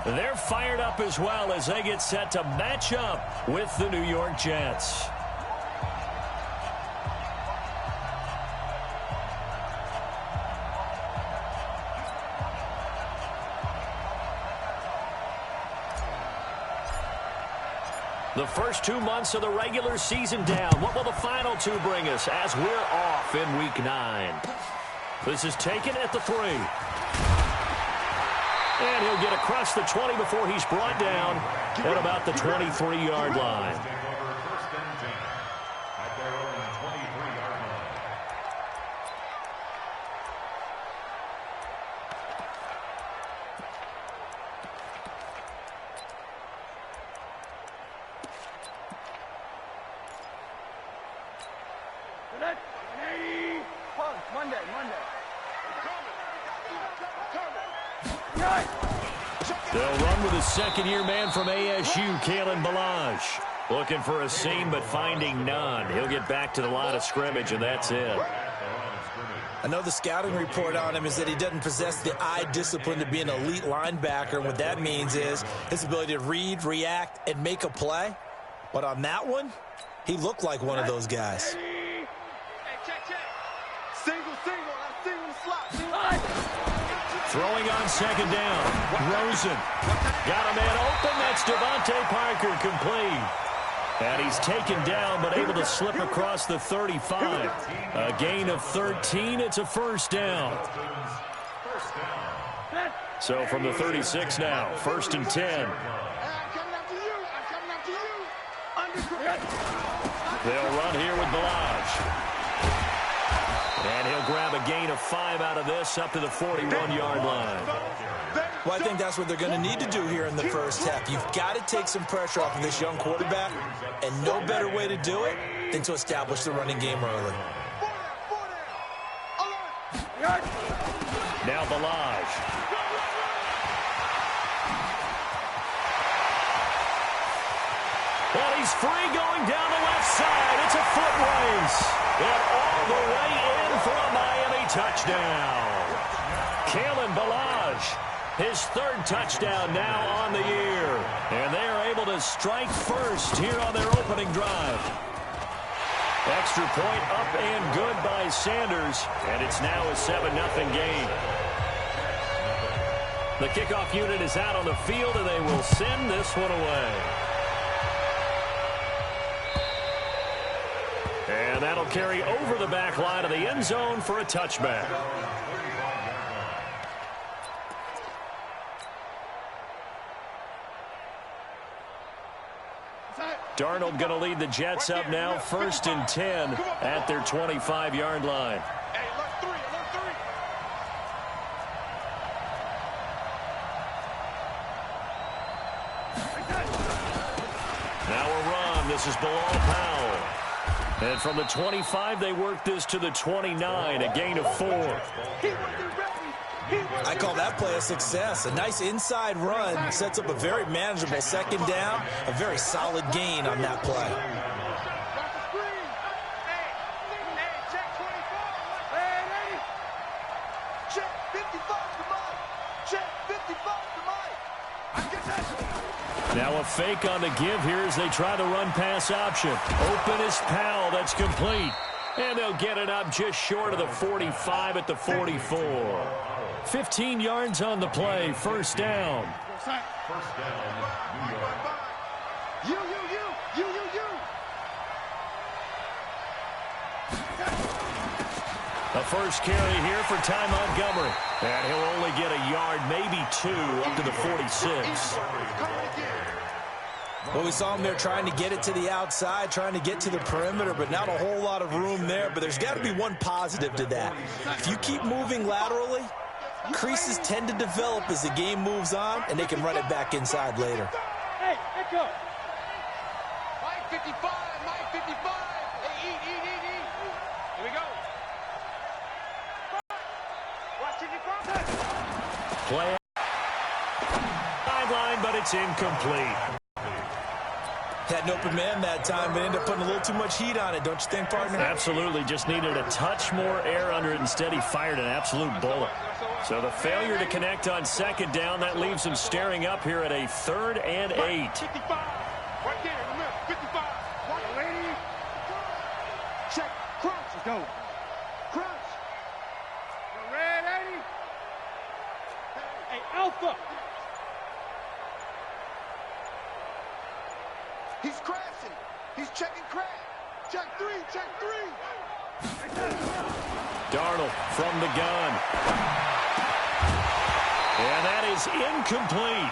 They're fired up as well as they get set to match up with the New York Jets. The first 2 months of the regular season down. What will the final two bring us as we're off in Week 9? This is taken at the 3. And he'll get across the 20 before he's brought down at about the 23-yard line. They'll run with his second-year man from ASU, Kalen Balazs. Looking for a seam, but finding none. He'll get back to the line of scrimmage, and that's it. I know the scouting report on him is that he doesn't possess the eye discipline to be an elite linebacker. And what that means is his ability to read, react, and make a play. But on that one, he looked like one of those guys. Hey, check. Single, that's single slot. Throwing on second down. Rosen. Got a man open. That's Devontae Parker complete. And he's taken down but able to slip across the 35. A gain of 13. It's a first down. So from the 36 now, 1st and 10. They'll run here with Balazs. And he'll grab a gain of 5 out of this up to the 41-yard line. Well, I think that's what they're going to need to do here in the first half. You've got to take some pressure off of this young quarterback, and no better way to do it than to establish the running game early. Now Balazs. Well, he's free going down the left side. It's a foot race. And all the way in for a Miami touchdown. Kalen Balazs, his 3rd touchdown now on the year. And they are able to strike first here on their opening drive. Extra point up and good by Sanders. And it's now a 7-0 game. The kickoff unit is out on the field, and they will send this one away. And that'll carry over the back line of the end zone for a touchback. Darnold going to lead the Jets up now, 1st and 10 at their 25-yard line. Now a run. This is Bilal Powell. And from the 25, they work this to the 29, a gain of 4. I call that play a success. A nice inside run sets up a very manageable second down, a very solid gain on that play. Now a fake on the give here as they try the run-pass option. Open is Powell. That's complete. And they'll get it up just short of the 45 at the 44. 15 yards on the play. First down. A first carry here for Ty Montgomery. And he'll only get a yard, maybe 2, up to the 46. Well, we saw him there trying to get it to the outside, trying to get to the perimeter, but not a whole lot of room there. But there's got to be one positive to that. If you keep moving laterally, creases tend to develop as the game moves on, and they can run it back inside later. Hey, let go. Mike 55, Mike 55. Hey, eat. Here we go. Watch it, Play sideline, but it's incomplete. Had an open man that time, but ended up putting a little too much heat on it, don't you think, partner? Absolutely. Just needed a touch more air under it. Instead, he fired an absolute bullet. So the failure to connect on second down, that leaves them staring up here at a 3rd and 8. 55. Right there in the middle. 55. Right, lady. Check. Crunch. Let's go. Crunch. You ready? Hey, Alpha. He's crashing. He's checking crash. Check 3. Check 3. Darnold from the gun. And that is incomplete.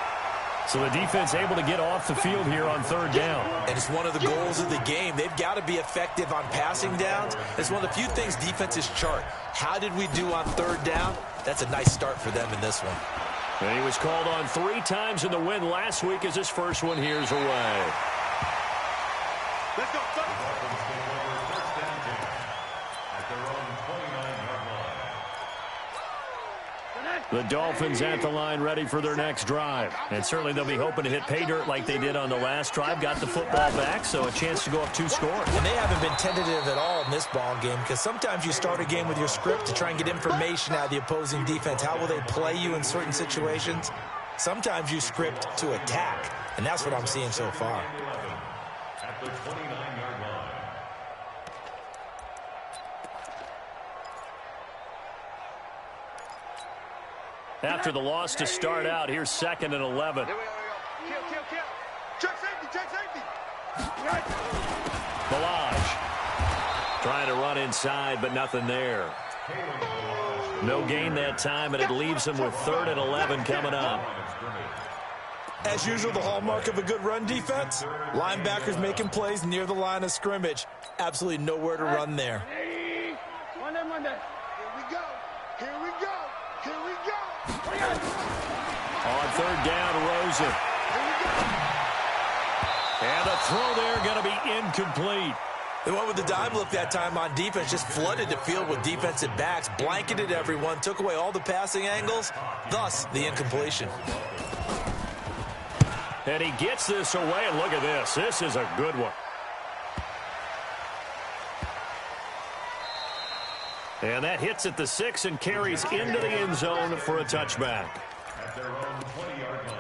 So the defense able to get off the field here on 3rd down. And it's one of the goals of the game. They've got to be effective on passing downs. It's one of the few things defenses chart. How did we do on 3rd down? That's a nice start for them in this one. And he was called on 3 times in the win last week as his first one here's away. Let's go. The Dolphins at the line ready for their next drive. And certainly they'll be hoping to hit pay dirt like they did on the last drive. Got the football back, so a chance to go up 2 scores. And they haven't been tentative at all in this ball game because sometimes you start a game with your script to try and get information out of the opposing defense. How will they play you in certain situations? Sometimes you script to attack, and that's what I'm seeing so far. At the 29-yard line. After the loss to start out, here's 2nd and 11. Here we go. Kill. Check safety. Balaj trying to run inside, but nothing there. No gain that time, and it leaves him with 3rd and 11 coming up. As usual, the hallmark of a good run defense, linebackers making plays near the line of scrimmage. Absolutely nowhere to run there. Monday. Here we go. On 3rd down, Rosen. And the throw there going to be incomplete. They went with the dime look that time on defense, just flooded the field with defensive backs, blanketed everyone, took away all the passing angles, thus the incompletion. And he gets this away, and look at this. This is a good one. And that hits at the 6 and carries into the end zone for a touchback. At their own 20-yard line.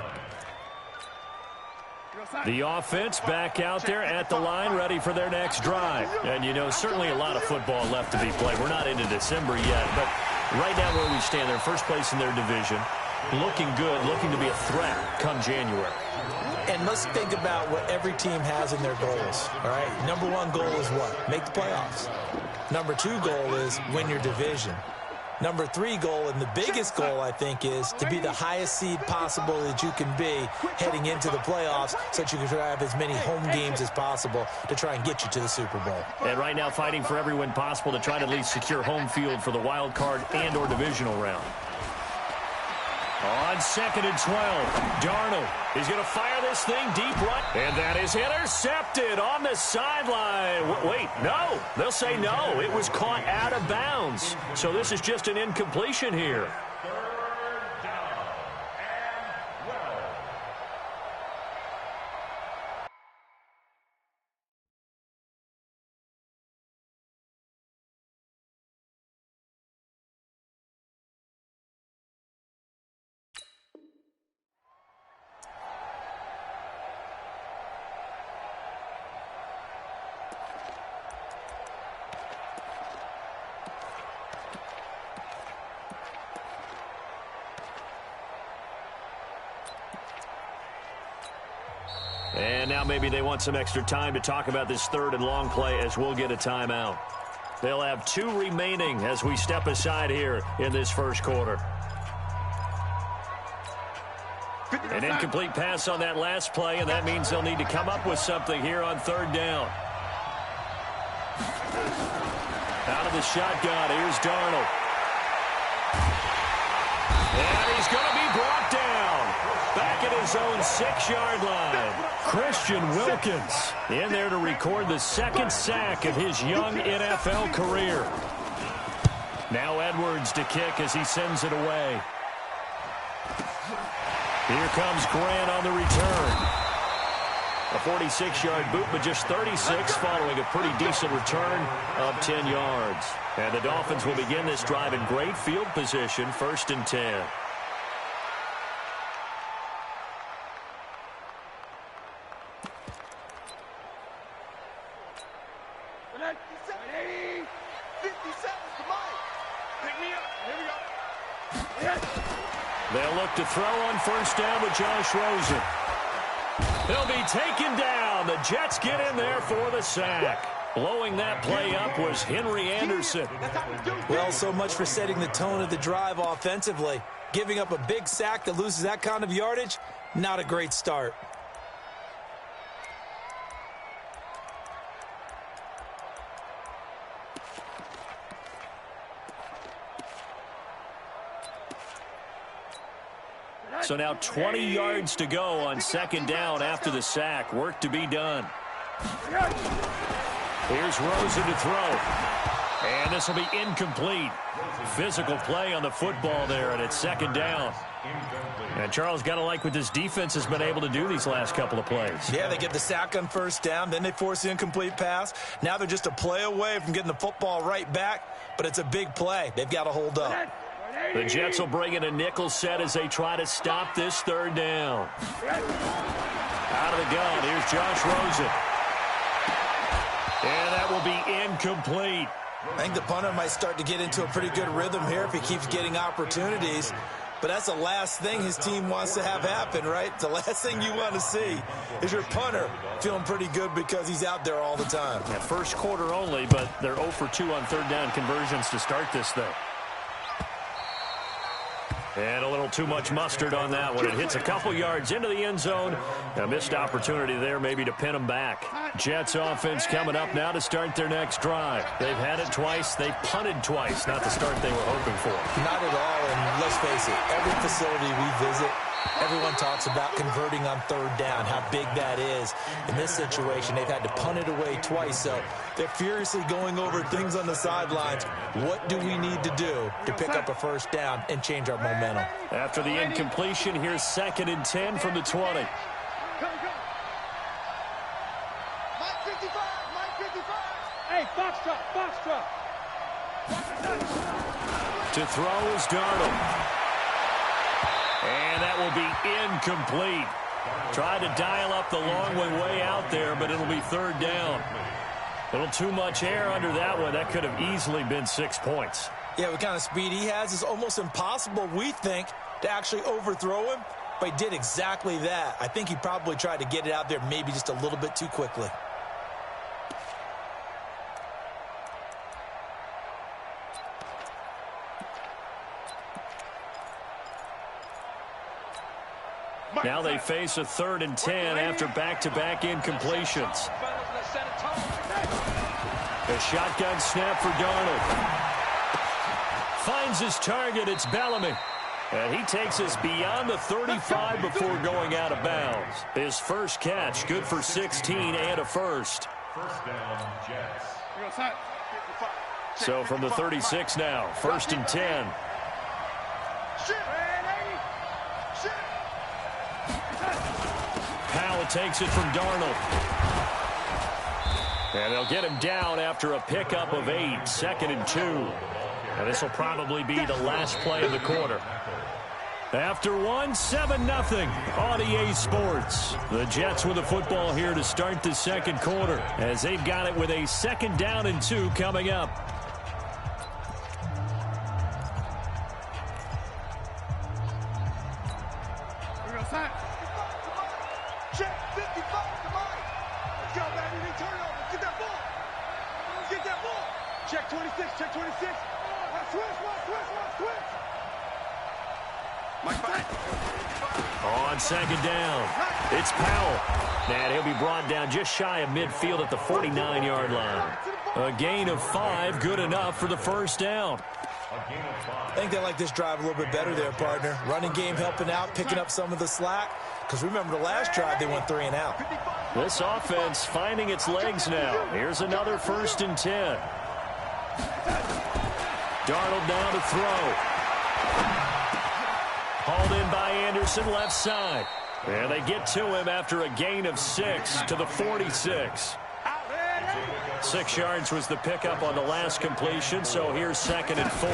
The offense back out there at the line, ready for their next drive. And, you know, certainly a lot of football left to be played. We're not into December yet, but right now where we stand, they're first place in their division, looking good, looking to be a threat come January. And let's think about what every team has in their goals, all right? Number 1 goal is what? Make the playoffs. Number 2 goal is win your division. Number 3 goal, and the biggest goal, I think, is to be the highest seed possible that you can be heading into the playoffs so that you can have as many home games as possible to try and get you to the Super Bowl. And right now fighting for every win possible to try to at least secure home field for the wild card and or divisional round. On 2nd and 12, Darnold is going to fire this thing deep right. And that is intercepted on the sideline. Wait, no. They'll say no. It was caught out of bounds. So this is just an incompletion here. And now maybe they want some extra time to talk about this 3rd and long play as we'll get a timeout. They'll have 2 remaining as we step aside here in this first quarter. An incomplete pass on that last play, and that means they'll need to come up with something here on 3rd down. Out of the shotgun, here's Darnold. And he's going to be brought down. Back at his own 6-yard line. Christian Wilkins in there to record the 2nd sack of his young NFL career. Now Edwards to kick as he sends it away. Here comes Grant on the return. A 46-yard boot, but just 36 following a pretty decent return of 10 yards. And the Dolphins will begin this drive in great field position, 1st and 10. They'll look to throw on 1st down with Josh Rosen. He'll be taken down. The Jets get in there for the sack. Blowing that play up was Henry Anderson. Well, so much for setting the tone of the drive offensively. Giving up a big sack that loses that kind of yardage, not a great start. So now 20 yards to go on 2nd down after the sack. Work to be done. Here's Rosen to throw. And this will be incomplete. Physical play on the football there, and it's 2nd down. And Charles, got to like what this defense has been able to do these last couple of plays. Yeah, they get the sack on 1st down, then they force the incomplete pass. Now they're just a play away from getting the football right back, but it's a big play. They've got to hold up. The Jets will bring in a nickel set as they try to stop this 3rd down. Out of the gun, here's Josh Rosen. And that will be incomplete. I think the punter might start to get into a pretty good rhythm here if he keeps getting opportunities. But that's the last thing his team wants to have happen, right? The last thing you want to see is your punter feeling pretty good because he's out there all the time. Yeah, 1st quarter only, but they're 0 for 2 on 3rd down conversions to start this thing. And a little too much mustard on that one. It hits a couple yards into the end zone. A missed opportunity there maybe to pin them back. Jets offense coming up now to start their next drive. They've had it twice. They've punted twice. Not the start they were hoping for. Not at all, and let's face it, every facility we visit, everyone talks about converting on 3rd down, how big that is. In this situation, they've had to punt it away twice, so they're furiously going over things on the sidelines. What do we need to do to pick up a 1st down and change our momentum? After the incompletion, here's 2nd and 10 from the 20. Mike 55, Mike 55. Hey, Foxtrot. To throw is Darnold. And that will be incomplete. Tried to dial up the long way out there, but it'll be 3rd down. A little too much air under that one. That could have easily been 6 points. Yeah, what kind of speed he has is almost impossible, we think, to actually overthrow him. But he did exactly that. I think he probably tried to get it out there maybe just a little bit too quickly. Now they face a 3rd and 10 after back-to-back incompletions. A shotgun snap for Darnold. Finds his target. It's Bellamy. And he takes us beyond the 35 before going out of bounds. His 1st catch, good for 16 and a 1st. 1st down, Jets. So from the 36 now, 1st and 10. Powell takes it from Darnold. And they'll get him down after a pickup of 8, 2nd and 2. And this will probably be the last play of the quarter. After 7-0 on EA Sports. The Jets with the football here to start the 2nd quarter as they've got it with a 2nd down and 2 coming up. Check 55 to Mike. Let's go, baby. They turn it over. Get that ball. Let's get that ball. Check 26. Check 26. Switch. Mike 5. On 2nd down, it's Powell. And he'll be brought down just shy of midfield at the 49-yard line. A gain of 5, good enough for the 1st down. I think they like this drive a little bit better there, partner. Running game helping out, picking up some of the slack. Because remember the last drive, they went 3 and out. This offense finding its legs now. Here's another 1st and 10. Darnold now to throw. Hauled in by Anderson, left side. And they get to him after a gain of 6 to the 46. 6 yards was the pickup on the last completion, so here's 2nd and 4.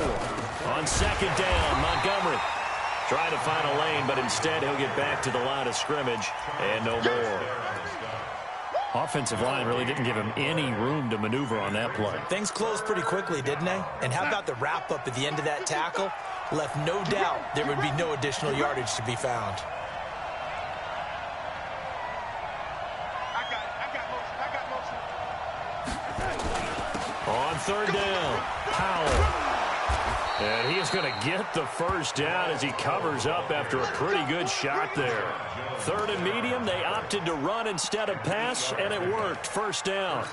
On 2nd down, Montgomery trying to find a lane, but instead he'll get back to the line of scrimmage and no more. Offensive line really didn't give him any room to maneuver on that play. Things closed pretty quickly, didn't they? And how about the wrap-up at the end of that tackle? Left no doubt there would be no additional yardage to be found. On 3rd down, Powell. And he is going to get the first down as he covers up after a pretty good shot there. 3rd and medium, they opted to run instead of pass, and it worked. First down.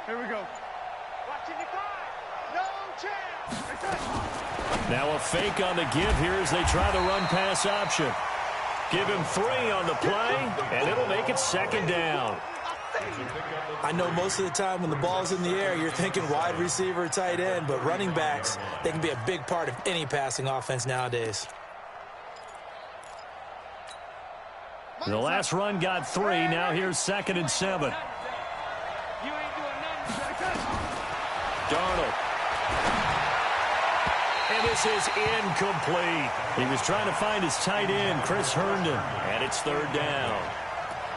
Here we go. Watching the clock. No chance. Now a fake on the give here as they try the run-pass option. Give him 3 on the play, and it'll make it 2nd down. I know most of the time when the ball's in the air, you're thinking wide receiver, tight end, but running backs, they can be a big part of any passing offense nowadays. The last run got 3. Now here's 2nd and 7. Darnold. And this is incomplete. He was trying to find his tight end, Chris Herndon, and it's 3rd down.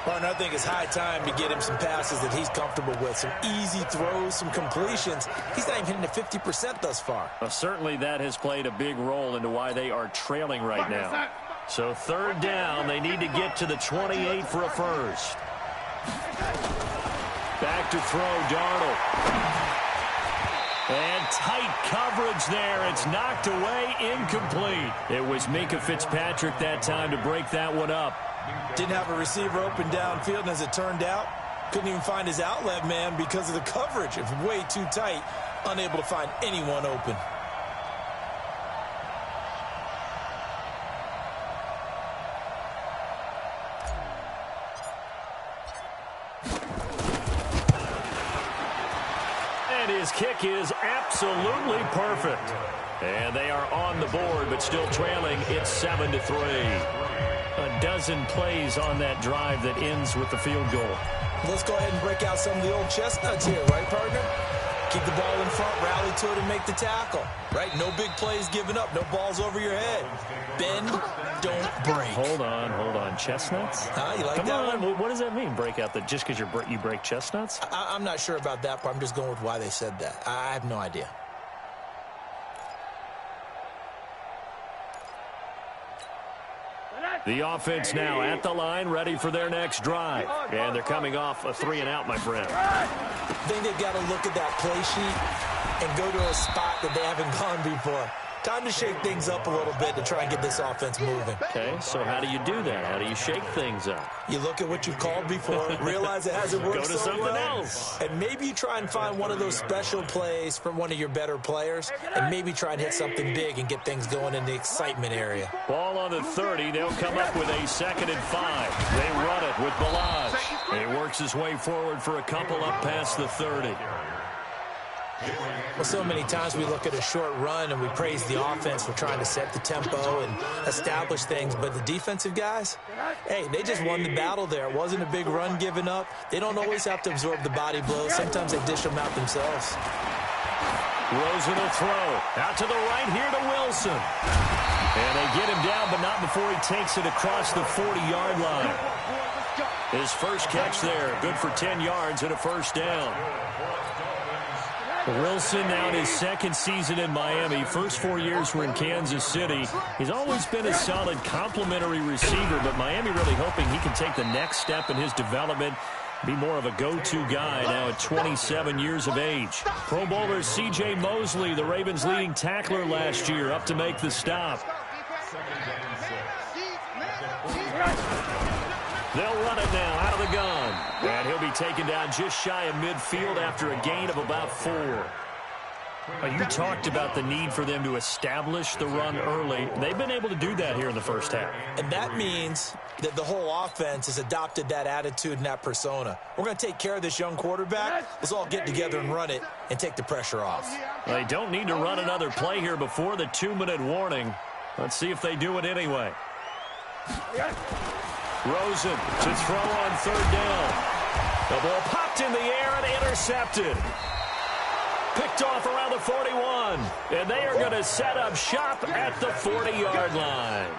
Well, and I think it's high time to get him some passes that he's comfortable with, some easy throws, some completions. He's not even hitting the 50% thus far. Well, certainly that has played a big role into why they are trailing right now. So 3rd down, they need to get to the 28 for a first. Back to throw, Darnold. And tight coverage there. It's knocked away, incomplete. It was Minkah Fitzpatrick that time to break that one up. Didn't have a receiver open downfield, and as it turned out, couldn't even find his outlet man because of the coverage. It was way too tight, unable to find anyone open. His kick is absolutely perfect. And they are on the board, but still trailing. It's 7-3. A dozen plays on that drive that ends with the field goal. Let's go ahead and break out some of the old chestnuts here, right, partner? Keep the ball in front, rally to it, and make the tackle. Right? No big plays given up. No balls over your head. Bend, don't break. Hold on. Chestnuts? You like Come that on. one? What does that mean, break out? That just because you break chestnuts? I'm not sure about that, but I'm just going with why they said that. I have no idea. The offense now at the line, ready for their next drive. And they're coming off a 3-and-out, my friend. I think they've got to look at that play sheet and go to a spot that they haven't gone before. Time to shake things up a little bit to try and get this offense moving. Okay, so how do you do that? How do you shake things up? You look at what you've called before, realize it hasn't worked Go to so something well, else. and maybe you try and find one of those special plays from one of your better players, and maybe try and hit something big and get things going in the excitement area. Ball on the 30. They'll come up with a 2nd and 5. They run it with Balazs. And he works his way forward for a couple up past the 30. Well, so many times we look at a short run and we praise the offense for trying to set the tempo and establish things, but the defensive guys, hey, they just won the battle there. It wasn't a big run given up. They don't always have to absorb the body blows. Sometimes they dish them out themselves. Rosen will throw. Out to the right here to Wilson. And they get him down, but not before he takes it across the 40-yard line. His first catch there, good for 10 yards and a first down. Wilson now in his 2nd season in Miami. First 4 years were in Kansas City. He's always been a solid complementary receiver, but Miami really hoping he can take the next step in his development, be more of a go-to guy now at 27 years of age. Pro Bowler C.J. Mosley, the Ravens' leading tackler last year, up to make the stop. They'll run it now out of the gun. And he'll be taken down just shy of midfield after a gain of about 4. Well, you talked about the need for them to establish the run early. They've been able to do that here in the first half. And that means that the whole offense has adopted that attitude and that persona. We're going to take care of this young quarterback. Let's all get together and run it and take the pressure off. They don't need to run another play here before the 2-minute warning. Let's see if they do it anyway. Rosen to throw on third down. The ball popped in the air and intercepted. Picked off around the 41. And they are going to set up shop at the 40-yard line.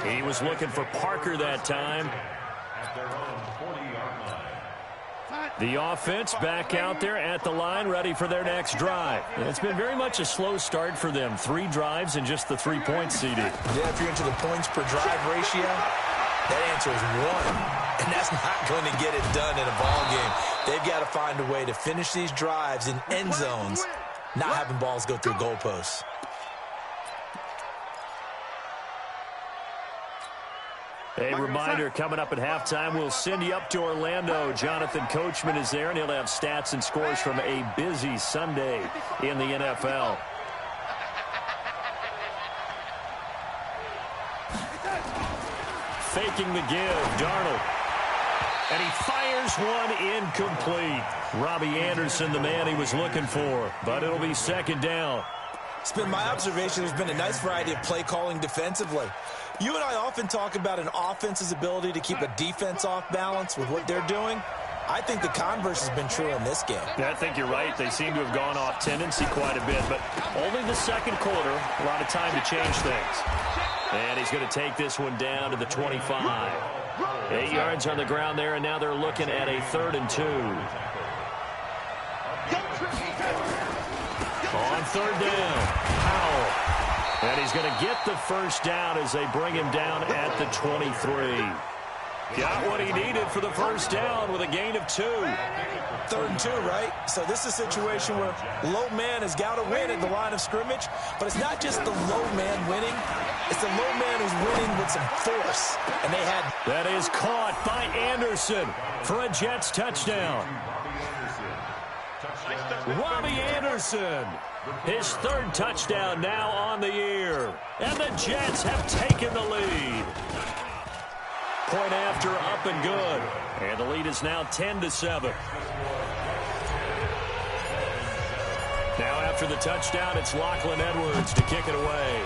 He was looking for Parker that time. At their own 40-yard line. The offense back out there at the line, ready for their next drive. It's been very much a slow start for them. 3 drives and just the 3 points, CD. Yeah, if you're into the points per drive ratio, that answer is 1. And that's not going to get it done in a ball game. They've got to find a way to finish these drives in end zones, not having balls go through goalposts. A reminder, coming up at halftime, we'll send you up to Orlando. Jonathan Coachman is there, and he'll have stats and scores from a busy Sunday in the NFL. Faking the give, Darnold. And he fires one incomplete. Robbie Anderson, the man he was looking for, but it'll be second down. It's been my observation there's been a nice variety of play calling defensively. You and I often talk about an offense's ability to keep a defense off balance with what they're doing. I think the converse has been true in this game. Yeah, I think you're right. They seem to have gone off tendency quite a bit, but only the second quarter, a lot of time to change things. And he's going to take this one down to the 25. 8 yards on the ground there, and now they're looking at a 3rd and 2. On third down, Powell. And he's going to get the first down as they bring him down at the 23. Got what he needed for the first down with a gain of 2. 3rd and 2, right? So this is a situation where low man has got to win at the line of scrimmage, but it's not just the low man winning. It's the low man who's winning with some force. And they had... That is caught by Anderson for a Jets touchdown. Robbie Anderson, his 3rd touchdown now on the year. And the Jets have taken the lead. Point after, up and good. And the lead is now 10-7. Now after the touchdown, it's Lachlan Edwards to kick it away.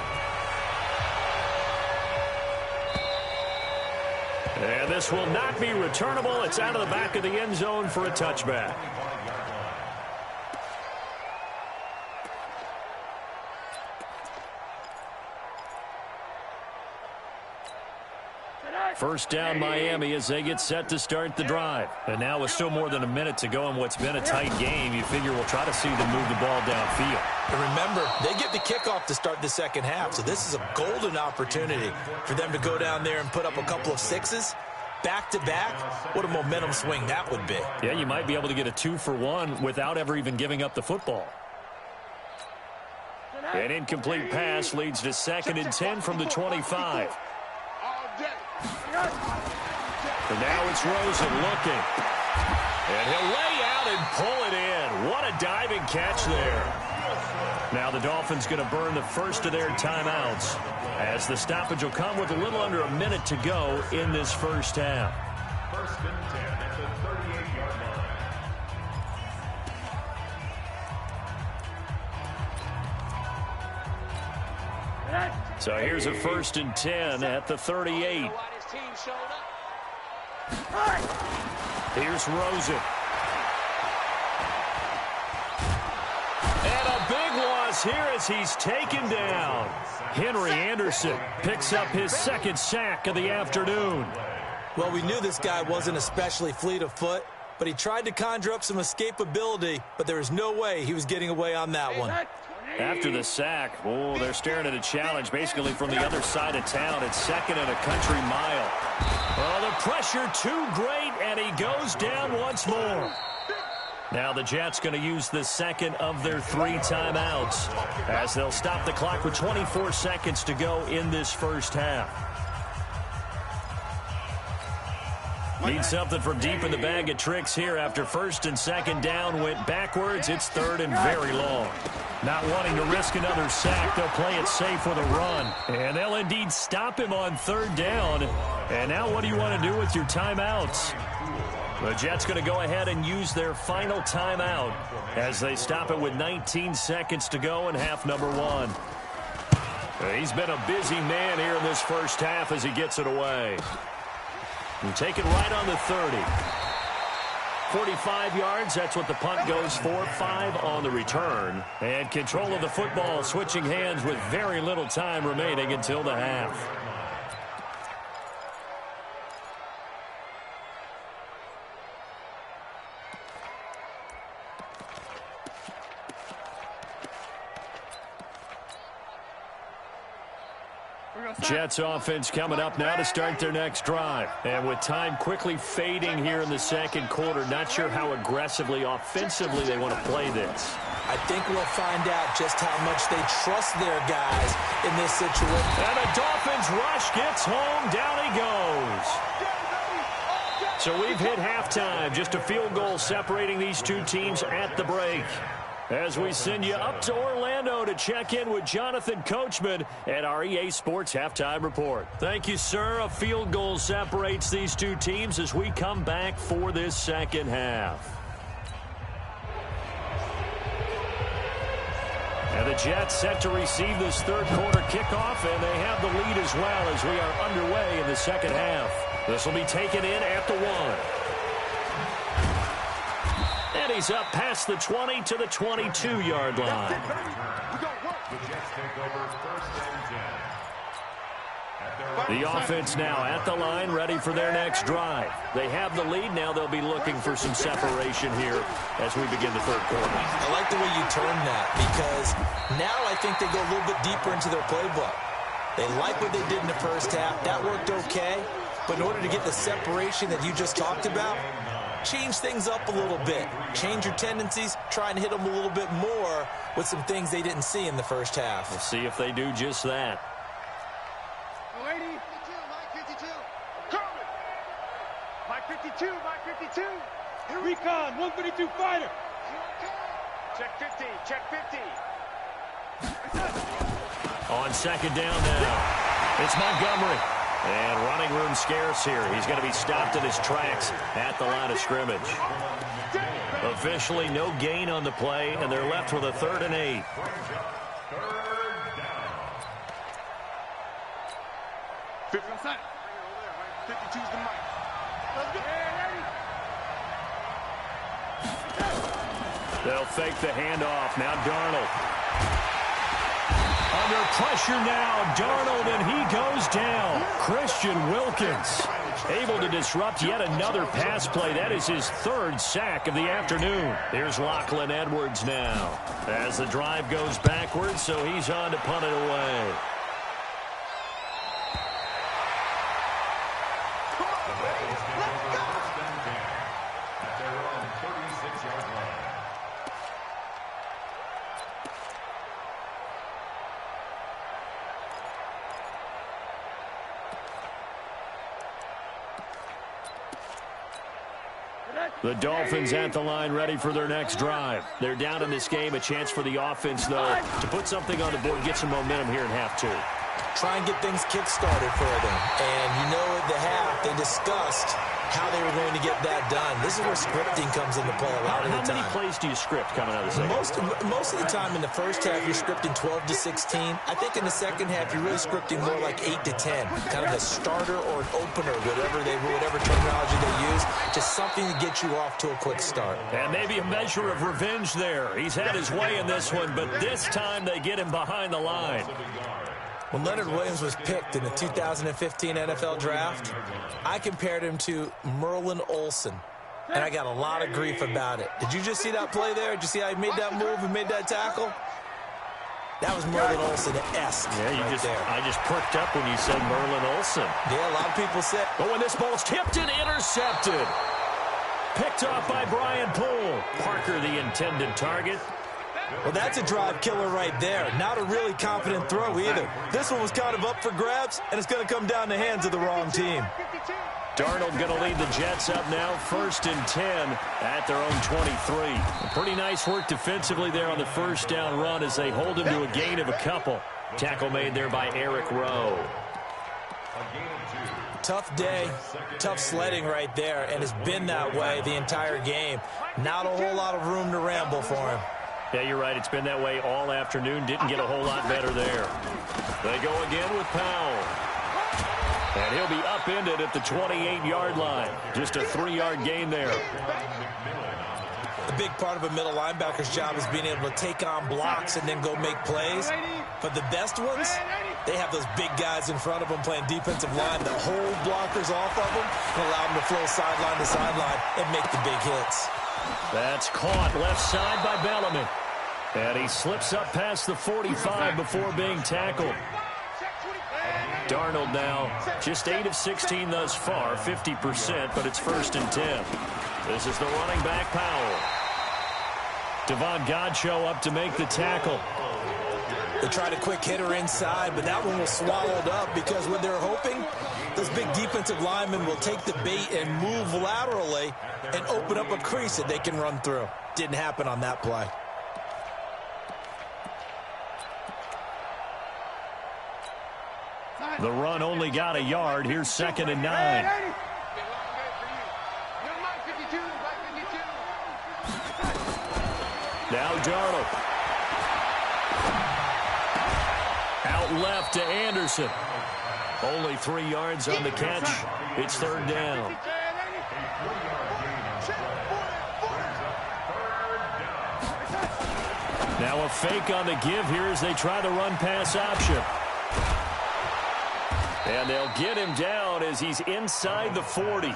And this will not be returnable. It's out of the back of the end zone for a touchback. First down Miami as they get set to start the drive. And now with still more than a minute to go in what's been a tight game, you figure we'll try to see them move the ball downfield. And remember, they get the kickoff to start the second half, so this is a golden opportunity for them to go down there and put up a couple of 6s. Back-to-back, what a momentum swing that would be. Yeah, you might be able to get a 2-for-1 without ever even giving up the football. An incomplete pass leads to 2nd and 10 from the 25. And now it's Rosen looking. And he'll lay out and pull it in. What a diving catch there. Now the Dolphins going to burn the first of their timeouts, as the stoppage will come with a little under a minute to go in this first half. 1st and 10 at the 38-yard line. So here's a 1st and 10 at the 38. Here's Rosen. And a big loss here as he's taken down. Henry Anderson picks up his 2nd sack of the afternoon. Well, we knew this guy wasn't especially fleet of foot, but he tried to conjure up some escapability, but there was no way he was getting away on that one. After the sack, oh, they're staring at a challenge basically from the other side of town. It's 2nd and a country mile. Oh, the pressure too great, and he goes down once more. Now the Jets going to use the 2nd of their 3 timeouts as they'll stop the clock with 24 seconds to go in this first half. Need something from deep in the bag of tricks here. After first and second down went backwards, it's third and very long. Not wanting to risk another sack, they'll play it safe with a run. And they'll indeed stop him on third down. And now what do you want to do with your timeouts? The Jets going to go ahead and use their final timeout as they stop it with 19 seconds to go in half number one. He's been a busy man here in this first half as he gets it away. And take it right on the 30. 45 yards, that's what the punt goes for. 5 on the return. And control of the football switching hands with very little time remaining until the half. Jets offense coming up now to start their next drive. And with time quickly fading here in the second quarter, not sure how aggressively, offensively they want to play this. I think we'll find out just how much they trust their guys in this situation. And the Dolphins rush gets home. Down he goes. So we've hit halftime. Just a field goal separating these two teams at the break. As we send you up to Orlando to check in with Jonathan Coachman at our EA Sports Halftime Report. Thank you, sir. A field goal separates these two teams as we come back for this second half. And the Jets set to receive this third quarter kickoff, and they have the lead as well as we are underway in the second half. This will be taken in at the 1. And he's up past the 20 to the 22-yard line. The Jets take over first and 10. The offense now at the line, ready for their next drive. They have the lead. Now they'll be looking for some separation here as we begin the third quarter. I like the way you turn that because now I think they go a little bit deeper into their playbook. They like what they did in the first half. That worked okay. But in order to get the separation that you just talked about, change things up a little bit. Change your tendencies. Try and hit them a little bit more with some things they didn't see in the first half. We'll see if they do just that. Lady. 52, Mike 52. Coming. Mike 52, Mike 52. Recon, 152 fighter. Check 50, check 50. On second down now, it's Montgomery. And running room scarce here. He's going to be stopped in his tracks at the line of scrimmage. Officially no gain on the play, and they're left with a 3rd and 8. Outside. 52's the mic. Let's go. They'll fake the handoff. Now Darnold. Under pressure now, Darnold, and he goes down. Christian Wilkins able to disrupt yet another pass play. That is his 3rd sack of the afternoon. Here's Lachlan Edwards now as the drive goes backwards, so he's on to punt it away. The Dolphins at the line ready for their next drive. They're down in this game. A chance for the offense, though, to put something on the board, get some momentum here in half 2. Try and get things kick-started for them. And you know at the half, they discussed how they were going to get that done. This is where scripting comes into play a lot of the time. How many plays do you script coming out of the second? Most of the time in the first half, you're scripting 12 to 16. I think in the second half, you're really scripting more like 8 to 10. Kind of a starter or an opener, whatever terminology they use. Just something to get you off to a quick start. And maybe a measure of revenge there. He's had his way in this one, but this time they get him behind the line. When Leonard Williams was picked in the 2015 NFL Draft, I compared him to Merlin Olsen, and I got a lot of grief about it. Did you just see that play there? Did you see how he made that move and made that tackle? That was Merlin Olsen-esque. Yeah, I just perked up when you said Merlin Olsen. Yeah, a lot of people said. But when this ball's tipped and intercepted. Picked off by Brian Poole. Parker, the intended target. Well, that's a drive killer right there. Not a really confident throw either. This one was kind of up for grabs, and it's going to come down the hands of the wrong team. Darnold going to lead the Jets up now, 1st and 10 at their own 23. Pretty nice work defensively there on the first down run as they hold him to a gain of a couple. Tackle made there by Eric Rowe. Tough day, tough sledding right there, and it's been that way the entire game. Not a whole lot of room to ramble for him. Yeah, you're right. It's been that way all afternoon. Didn't get a whole lot better there. They go again with Powell. And he'll be upended at the 28-yard line. Just a 3-yard gain there. The big part of a middle linebacker's job is being able to take on blocks and then go make plays. But the best ones, they have those big guys in front of them playing defensive line that hold blockers off of them and allow them to flow sideline to sideline and make the big hits. That's caught left side by Bellamy. And he slips up past the 45 before being tackled. Darnold now just 8 of 16 thus far, 50%, but it's 1st and 10. This is the running back, Powell. Devon Godchaux up to make the tackle. They tried a quick hitter inside, but that one was swallowed up because what they're hoping, those big defensive linemen will take the bait and move laterally and open up a crease that they can run through. Didn't happen on that play. The run only got a yard. Here's 2nd and 9. Now Darnold. Out left to Anderson. Only 3 yards on the catch. It's 3rd down. Now a fake on the give here as they try the run-pass option. And they'll get him down as he's inside the 40.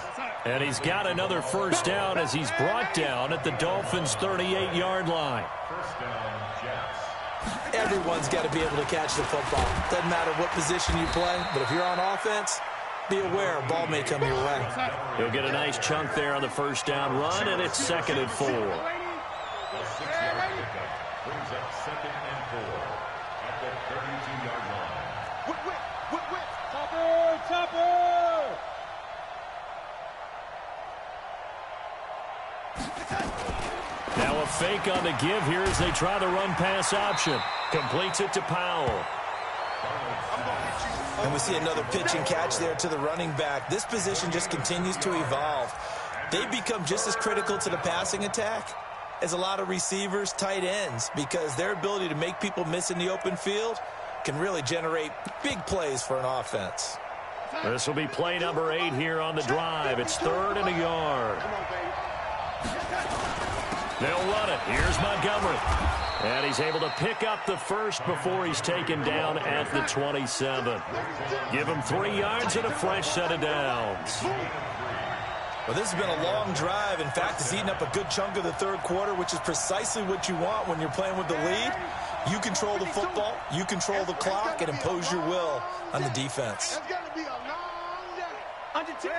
And he's got another 1st down as he's brought down at the Dolphins' 38-yard line. Everyone's got to be able to catch the football. Doesn't matter what position you play, but if you're on offense, be aware a ball may come your way. He'll get a nice chunk there on the 1st down run, and it's 2nd and 4. Brings up 2nd and 4 at the 32-yard line. Chopper! Now a fake on the give here as they try the run-pass option. Completes it to Powell. And we see another pitch and catch there to the running back. This position just continues to evolve. They become just as critical to the passing attack as a lot of receivers, tight ends, because their ability to make people miss in the open field can really generate big plays for an offense. This will be play number 8 here on the drive. It's 3rd and a yard. They'll run it. Here's Montgomery. And he's able to pick up the 1st before he's taken down at the 27. Give him 3 yards and a fresh set of downs. Well, this has been a long drive. In fact, it's eaten up a good chunk of the 3rd quarter, which is precisely what you want when you're playing with the lead. You control the football, you control the clock, and impose your will on the defense. It's going to be a long day. Under 10,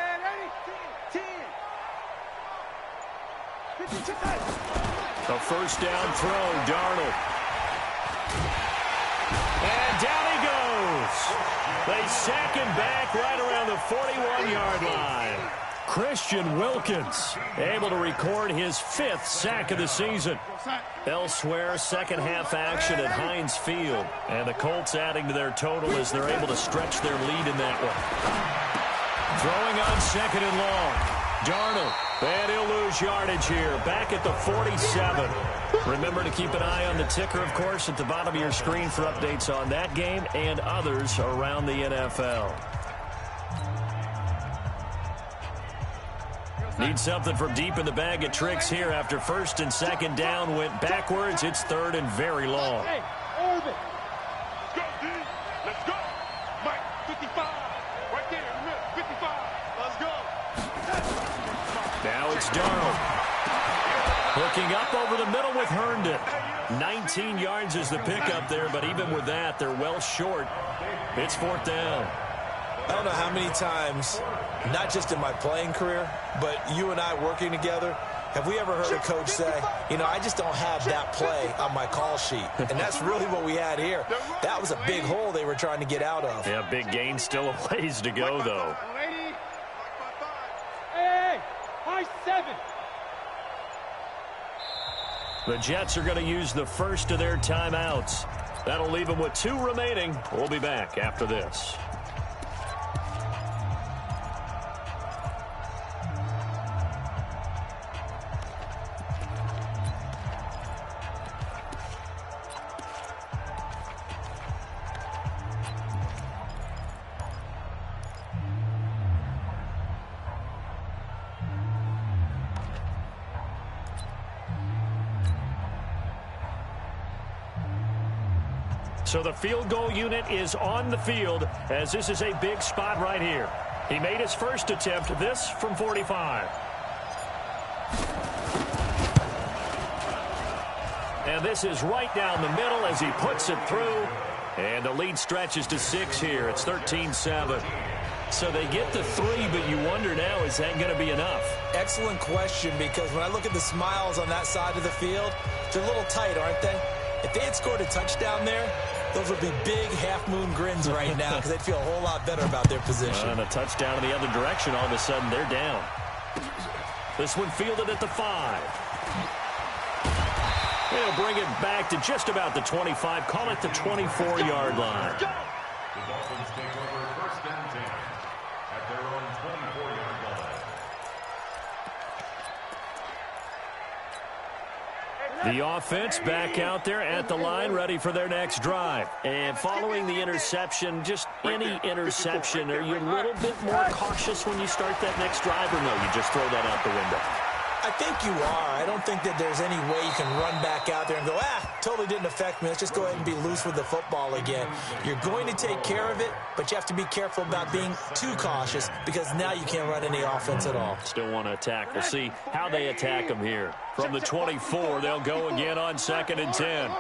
10. 50, 10. The 1st down throw, Darnold. And down he goes. They sack him back right around the 41-yard line. Christian Wilkins able to record his 5th sack of the season. Elsewhere, second half action at Heinz Field. And the Colts adding to their total as they're able to stretch their lead in that one. Throwing on 2nd and long. Darnold. And he'll lose yardage here. Back at the 47. Remember to keep an eye on the ticker, of course, at the bottom of your screen for updates on that game and others around the NFL. Need something from deep in the bag of tricks here after 1st and 2nd down went backwards. It's 3rd and very long. Hey, Irvin. Let's go, D. Let's go. Mike, 55. Right there in the middle. 55. Let's go. Now it's Darnold. Hooking up over the middle with Herndon. 19 yards is the pickup there, but even with that, they're well short. It's 4th down. I don't know how many times, not just in my playing career, but you and I working together, have we ever heard a coach say, you know, I just don't have that play on my call sheet. And that's really what we had here. That was a big hole they were trying to get out of. Yeah, big gain, still a ways to go, though. by 7. The Jets are going to use the first of their timeouts. That'll leave them with 2 remaining. We'll be back after this. So the field goal unit is on the field as this is a big spot right here. He made his first attempt, this from 45. And this is right down the middle as he puts it through. And the lead stretches to 6 here. It's 13-7. So they get the 3, but you wonder now, is that going to be enough? Excellent question, because when I look at the smiles on that side of the field, they're a little tight, aren't they? If they had scored a touchdown there, those would be big half-moon grins right now because they'd feel a whole lot better about their position. And a touchdown in the other direction, all of a sudden they're down. This one fielded at the 5. They'll bring it back to just about the 25, call it the 24-yard line. The Dolphins take over 1st and 10 at their own 24-yard line. The offense back out there at the line, ready for their next drive. And following the interception, just any interception, are you a little bit more cautious when you start that next drive, or no, you just throw that out the window? I think you are. I don't think that there's any way you can run back out there and go, totally didn't affect me. Let's just go ahead and be loose with the football again. You're going to take care of it, but you have to be careful about being too cautious because now you can't run any offense at all. Still want to attack. We'll see how they attack them here. From the 24, they'll go again on 2nd and 10.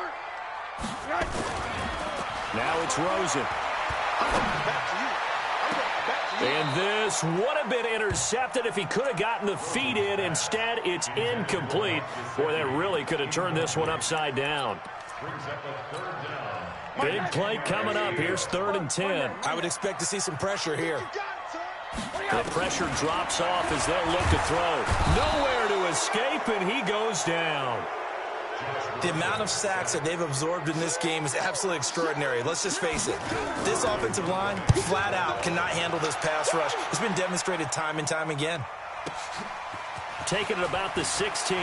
Now it's Rosen. And this would have been intercepted if he could have gotten the feet in. Instead, it's incomplete. Boy, that really could have turned this one upside down. Big play coming up. Here's 3rd and 10. I would expect to see some pressure here. The pressure drops off as they'll look to throw. Nowhere to escape, and he goes down. The amount of sacks that they've absorbed in this game is absolutely extraordinary. Let's just face it. This offensive line, flat out, cannot handle this pass rush. It's been demonstrated time and time again. Taking it about the 16.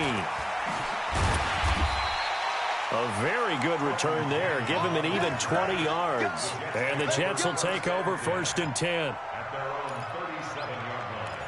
A very good return there. Give him an even 20 yards. And the Jets will take over 1st and 10. At their own 37-yard line.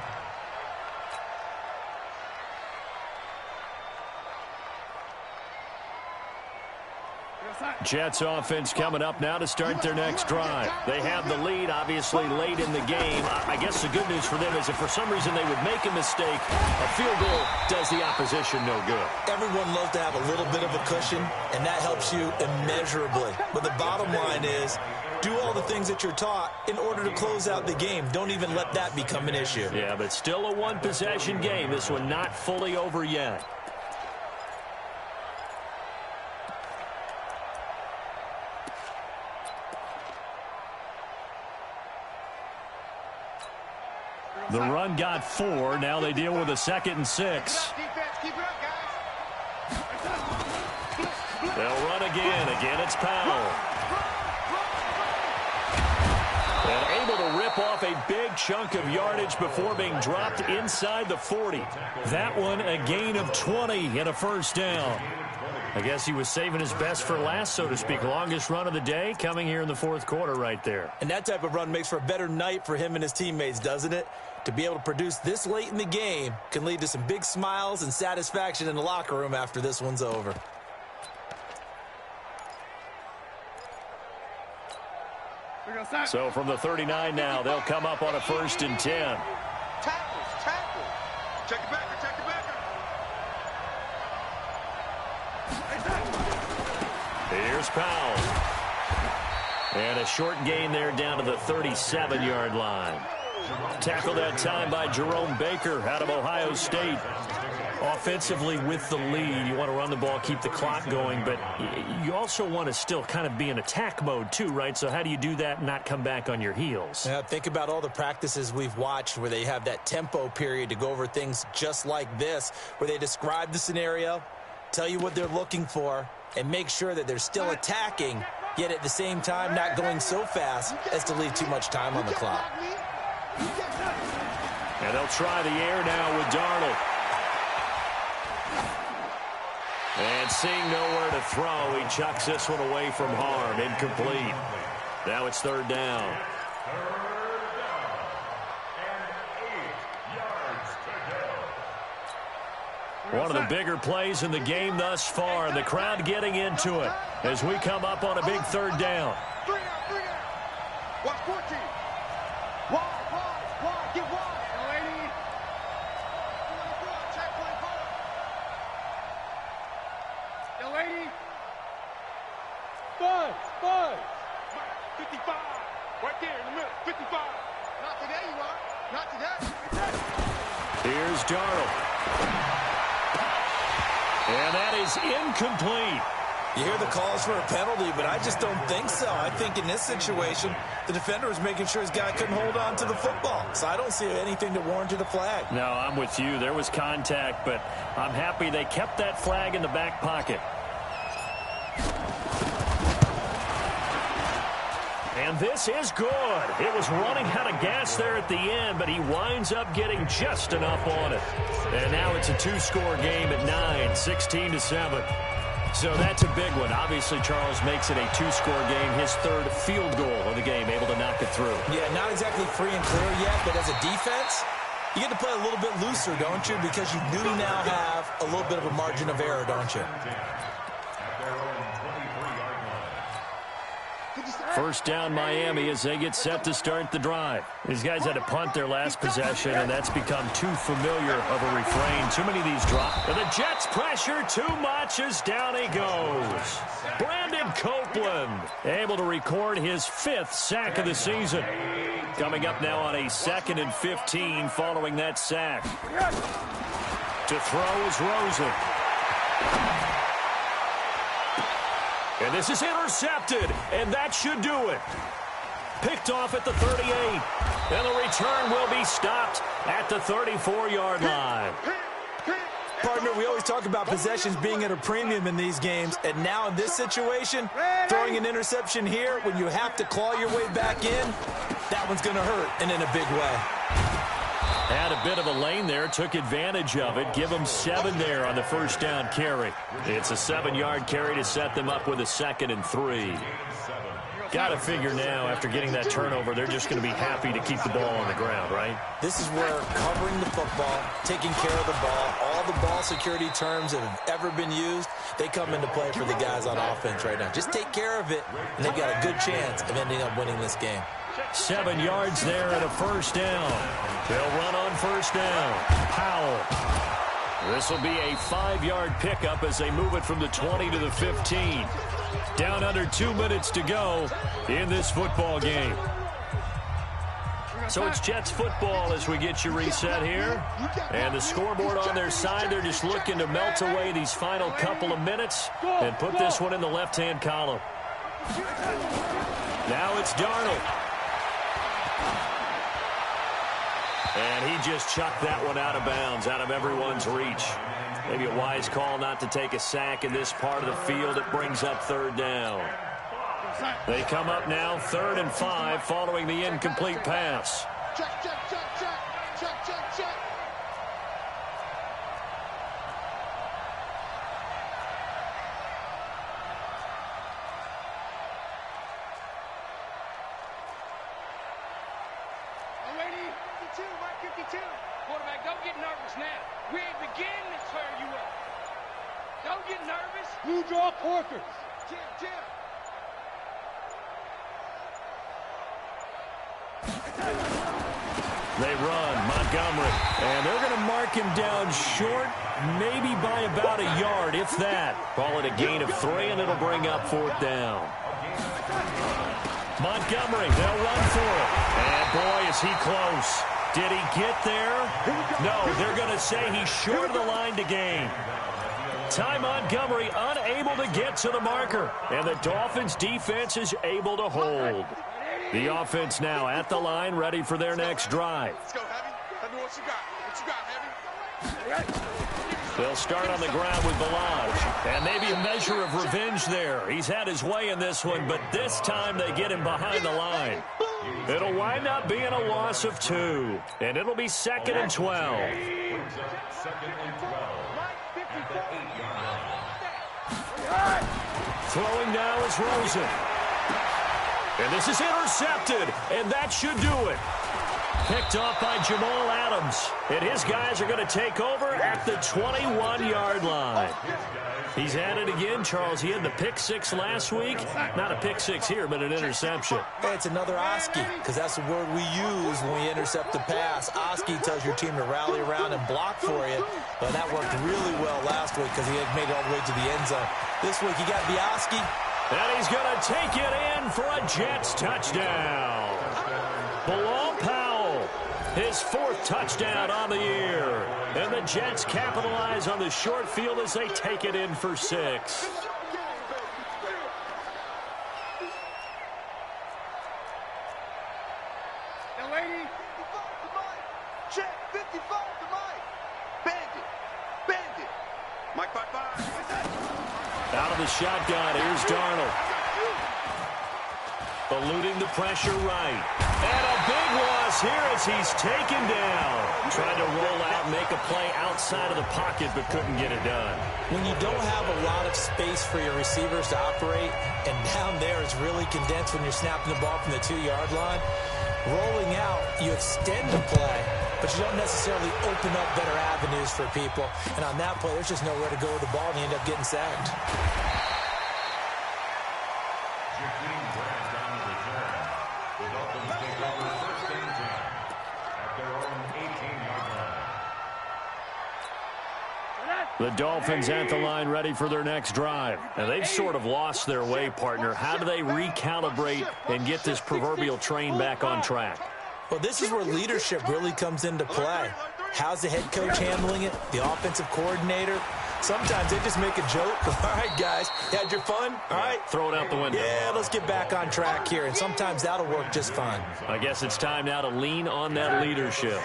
Jets offense coming up now to start their next drive. They have the lead, obviously, late in the game. I guess the good news for them is if for some reason they would make a mistake, a field goal does the opposition no good. Everyone loves to have a little bit of a cushion, and that helps you immeasurably. But the bottom line is, do all the things that you're taught in order to close out the game. Don't even let that become an issue. Yeah, but still a one-possession game. This one not fully over yet. The run got 4. Now they deal with a 2nd and 6. They'll run again. Again, it's Powell. And able to rip off a big chunk of yardage before being dropped inside the 40. That one a gain of 20 and a 1st down. I guess he was saving his best for last, so to speak. Longest run of the day coming here in the 4th quarter right there. And that type of run makes for a better night for him and his teammates, doesn't it? To be able to produce this late in the game can lead to some big smiles and satisfaction in the locker room after this one's over. So from the 39 now, they'll come up on a 1st and 10. Tackle. Check it back. Here's Powell. And a short gain there down to the 37-yard line. Tackled that time by Jerome Baker out of Ohio State. Offensively with the lead, you want to run the ball, keep the clock going, but you also want to still kind of be in attack mode too, right? So how do you do that and not come back on your heels? Yeah, think about all the practices we've watched where they have that tempo period to go over things just like this, where they describe the scenario, tell you what they're looking for, and make sure that they're still attacking, yet at the same time not going so fast as to leave too much time on the clock. And they'll try the air now with Darnold. And seeing nowhere to throw, he chucks this one away from harm. Incomplete. Now it's third down. One of the bigger plays in the game thus far, and the crowd getting into it as we come up on a big third down. Watch 14. Wide, get wide. Lady. 24, check 24. The lady. Buzz. 55. Right there in the middle. 55. Not today, you are. Not today. Here's Darnold. And that is incomplete. You hear the calls for a penalty, but I just don't think so. I think in this situation, the defender was making sure his guy couldn't hold on to the football. So I don't see anything to warrant a flag. No, I'm with you. There was contact, but I'm happy they kept that flag in the back pocket. And this is good. It was running out of gas there at the end, but he winds up getting just enough on it. And now it's a two-score game at 9, 16-7. So that's a big one. Obviously, Charles makes it a two-score game, his third field goal of the game, able to knock it through. Yeah, not exactly free and clear yet, but as a defense, you get to play a little bit looser, don't you? Because you do now have a little bit of a margin of error, don't you? First down, Miami, as they get set to start the drive. These guys had to punt their last possession, and that's become too familiar of a refrain. Too many of these drop. And the Jets pressure too much as down he goes. Brandon Copeland able to record his 5th sack of the season. Coming up now on a 2nd and 15 following that sack. To throw is Rosen. And this is intercepted, and that should do it. Picked off at the 38, and the return will be stopped at the 34-yard line. Partner, we always talk about possessions being at a premium in these games, and now in this situation, throwing an interception here when you have to claw your way back in, that one's going to hurt, and in a big way. Had a bit of a lane there, took advantage of it. Give them 7 there on the first down carry. It's a 7-yard carry to set them up with a 2nd and 3. Got to figure now, after getting that turnover, they're just going to be happy to keep the ball on the ground, right? This is where covering the football, taking care of the ball, all the ball security terms that have ever been used, they come into play for the guys on offense right now. Just take care of it, and they've got a good chance of ending up winning this game. 7 yards there and a first down. They'll run on first down. Powell. This will be a 5-yard pickup as they move it from the 20 to the 15. Down under 2 minutes to go in this football game. So it's Jets football as we get you reset here. And the scoreboard on their side, they're just looking to melt away these final couple of minutes and put this one in the left-hand column. Now it's Darnold. And he just chucked that one out of bounds, out of everyone's reach. Maybe a wise call not to take a sack in this part of the field. It brings up third down. They come up now 3rd and 5 following the incomplete pass. Check. Quarterback, don't get nervous now. We ain't beginning to tear you up. Don't get nervous. You draw quarters. Jim. They run, Montgomery, and they're going to mark him down short, maybe by about a yard, if that. Call it a gain of 3, and it'll bring up 4th down. Montgomery, they'll run for it. And boy, is he close. Did he get there? No, they're going to say he's short of the line to gain. Ty Montgomery unable to get to the marker, and the Dolphins defense is able to hold. The offense now at the line, ready for their next drive. Let's go, Heavy. Tell me what you got. What you got, Heavy? They'll start on the ground with Balaj, and maybe a measure of revenge there. He's had his way in this one, but this time they get him behind the line. It'll wind up being a loss of 2, and it'll be 2nd and 12. Throwing now is Rosen. And this is intercepted, and that should do it. Picked off by Jamal Adams. And his guys are going to take over at the 21-yard line. He's at it again, Charles. He had the pick 6 last week. Not a pick 6 here, but an interception. Hey, it's another Oski, because that's the word we use when we intercept the pass. Oski tells your team to rally around and block for you. But that worked really well last week because he had made it all the way to the end zone. This week, you got the Oski. And he's going to take it in for a Jets touchdown. Bilal Powell, his 4th touchdown on the year. And the Jets capitalize on the short field as they take it in for 6. Young lady. 55 to Mike. Check. 55 to Mike. Bandit. Bandit. Mike 5-5. Out of the shotgun, here's Darnold. Eluding the pressure right. And a big loss here as he's taken down. Trying to roll out and make a play outside of the pocket, but couldn't get it done. When you don't have a lot of space for your receivers to operate, and down there it's really condensed when you're snapping the ball from the 2-yard line, rolling out, you extend the play, but you don't necessarily open up better avenues for people. And on that play, there's just nowhere to go with the ball, and you end up getting sacked. The Dolphins at the line ready for their next drive. And they've sort of lost their way, partner. How do they recalibrate and get this proverbial train back on track? Well, this is where leadership really comes into play. How's the head coach handling it? The offensive coordinator? Sometimes they just make a joke. All right, guys, you had your fun? All right. Throw it out the window. Yeah, let's get back on track here. And sometimes that'll work just fine. I guess it's time now to lean on that leadership.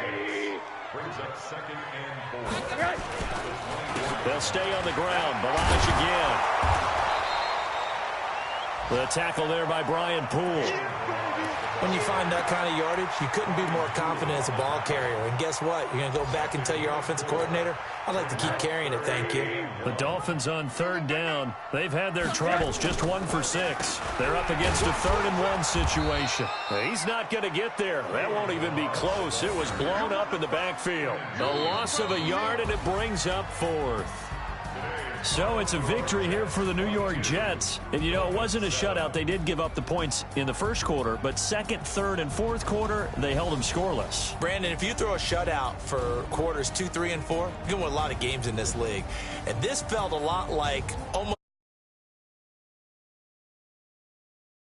Brings up 2nd and 4. They'll stay on the ground. Balaj again. The tackle there by Brian Poole. When you find that kind of yardage, you couldn't be more confident as a ball carrier. And guess what? You're going to go back and tell your offensive coordinator, I'd like to keep carrying it, thank you. The Dolphins on 3rd down. They've had their troubles, just 1 for 6. They're up against a 3rd and 1 situation. He's not going to get there. That won't even be close. It was blown up in the backfield. A loss of a yard, and it brings up 4th. So it's a victory here for the New York Jets. And, you know, it wasn't a shutout. They did give up the points in the first quarter, but 2nd, 3rd, and 4th quarter, they held them scoreless. Brandon, if you throw a shutout for quarters 2, 3, and 4, you're going to win a lot of games in this league. And this felt a lot like almost